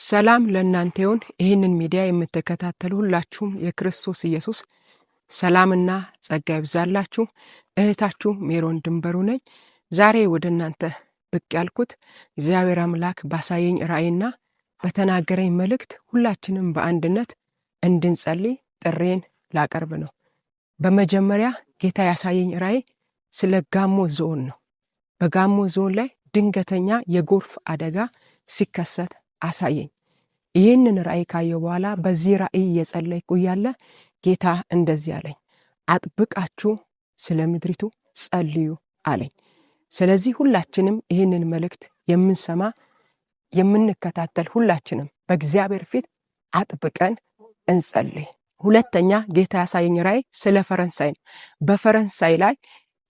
ሰላም ለእናንተ ይሁን። ይህንን ሚዲያ የምትከታተሉ ሁላችሁም የክርስቶስ ኢየሱስ ሰላምና ጸጋ ይብዛላችሁ። እህታችሁ ሜሮን ድንበሩ ነኝ። ዛሬ ወደ እናንተ ብቅ ያልኩት እግዚአብሔር አምላክ ባሳየኝ ራእይና በተናገረኝ መልእክት ሁላችንም በአንድነት እንድንጸልይ ጥሬን ላቀርብ ነው። በመጀመሪያ ጌታ ያሳየኝ ራእይ ስለ ጋሞ ዞን ነው። በጋሞ ዞን ላይ ድንገተኛ የጎርፍ አደጋ ሲከሰት አሳየኝ። ይህንን ራእይ ካየው በኋላ በዚህ ራእይ እየጸለይኩ ያለ ጌታ እንደዚህ አለኝ፣ አጥብቃችሁ ስለ ምድሪቱ ጸልዩ አለኝ። ስለዚህ ሁላችንም ይህንን መልእክት የምንሰማ የምንከታተል ሁላችንም በእግዚአብሔር ፊት አጥብቀን እንጸልይ። ሁለተኛ ጌታ ያሳየኝ ራእይ ስለ ፈረንሳይ ነው። በፈረንሳይ ላይ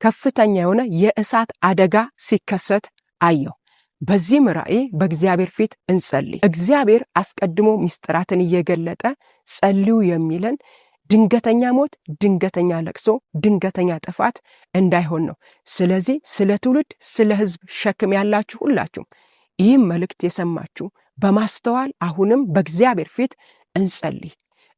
ከፍተኛ የሆነ የእሳት አደጋ ሲከሰት አየው። በዚህም ራእይ በእግዚአብሔር ፊት እንጸልይ። እግዚአብሔር አስቀድሞ ምስጢራትን እየገለጠ ጸልዩ የሚለን ድንገተኛ ሞት፣ ድንገተኛ ለቅሶ፣ ድንገተኛ ጥፋት እንዳይሆን ነው። ስለዚህ ስለ ትውልድ ስለ ሕዝብ ሸክም ያላችሁ ሁላችሁም ይህም መልእክት የሰማችሁ በማስተዋል አሁንም በእግዚአብሔር ፊት እንጸልይ።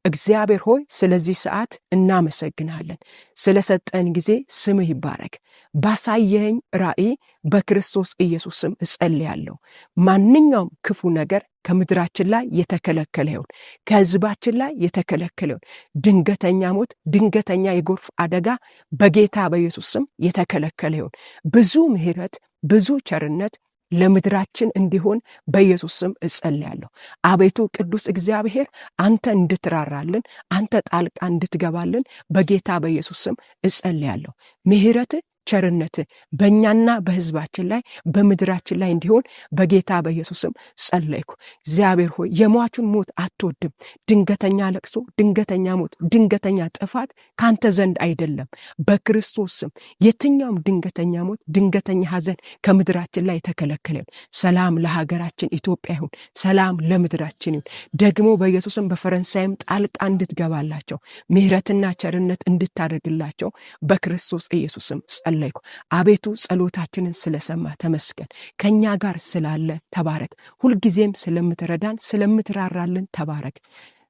እግዚአብሔር ሆይ ስለዚህ ሰዓት እናመሰግናለን። ስለሰጠን ጊዜ ስምህ ይባረክ። ባሳየኝ ራእይ በክርስቶስ ኢየሱስ ስም እጸልያለሁ። ማንኛውም ክፉ ነገር ከምድራችን ላይ የተከለከለ ይሁን፣ ከሕዝባችን ላይ የተከለከለ ይሁን። ድንገተኛ ሞት፣ ድንገተኛ የጎርፍ አደጋ በጌታ በኢየሱስ ስም የተከለከለ ይሁን። ብዙ ምሕረት፣ ብዙ ቸርነት ለምድራችን እንዲሆን በኢየሱስ ስም እጸልያለሁ። አቤቱ ቅዱስ እግዚአብሔር አንተ እንድትራራልን፣ አንተ ጣልቃ እንድትገባልን በጌታ በኢየሱስ ስም እጸልያለሁ። ምሕረት ቸርነት በእኛና በሕዝባችን ላይ በምድራችን ላይ እንዲሆን በጌታ በኢየሱስ ስም ጸለይኩ። እግዚአብሔር ሆይ የሟቹን ሞት አትወድም። ድንገተኛ ለቅሶ፣ ድንገተኛ ሞት፣ ድንገተኛ ጥፋት ካንተ ዘንድ አይደለም። በክርስቶስ ስም የትኛውም ድንገተኛ ሞት፣ ድንገተኛ ሐዘን ከምድራችን ላይ የተከለከለ ይሁን። ሰላም ለሀገራችን ኢትዮጵያ ይሁን። ሰላም ለምድራችን ይሁን። ደግሞ በኢየሱስም በፈረንሳይም ጣልቃ እንድትገባላቸው ምሕረትና ቸርነት እንድታደርግላቸው በክርስቶስ ኢየሱስም ጸለይኩ። አቤቱ ጸሎታችንን ስለሰማ ተመስገን። ከኛ ጋር ስላለ ተባረክ። ሁልጊዜም ስለምትረዳን ስለምትራራልን ተባረክ።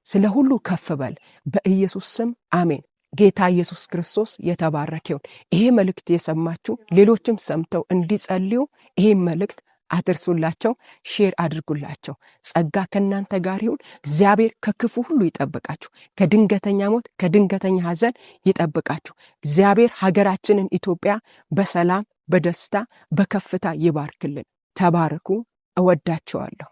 ስለ ሁሉ ከፍ በል በኢየሱስ ስም አሜን። ጌታ ኢየሱስ ክርስቶስ የተባረከ ይሁን። ይሄ መልእክት የሰማችሁ ሌሎችም ሰምተው እንዲጸልዩ ይሄ መልእክት አድርሱላቸው፣ ሼር አድርጉላቸው። ጸጋ ከእናንተ ጋር ይሁን። እግዚአብሔር ከክፉ ሁሉ ይጠብቃችሁ። ከድንገተኛ ሞት፣ ከድንገተኛ ሐዘን ይጠብቃችሁ። እግዚአብሔር ሀገራችንን ኢትዮጵያ በሰላም በደስታ በከፍታ ይባርክልን። ተባረኩ። እወዳቸዋለሁ።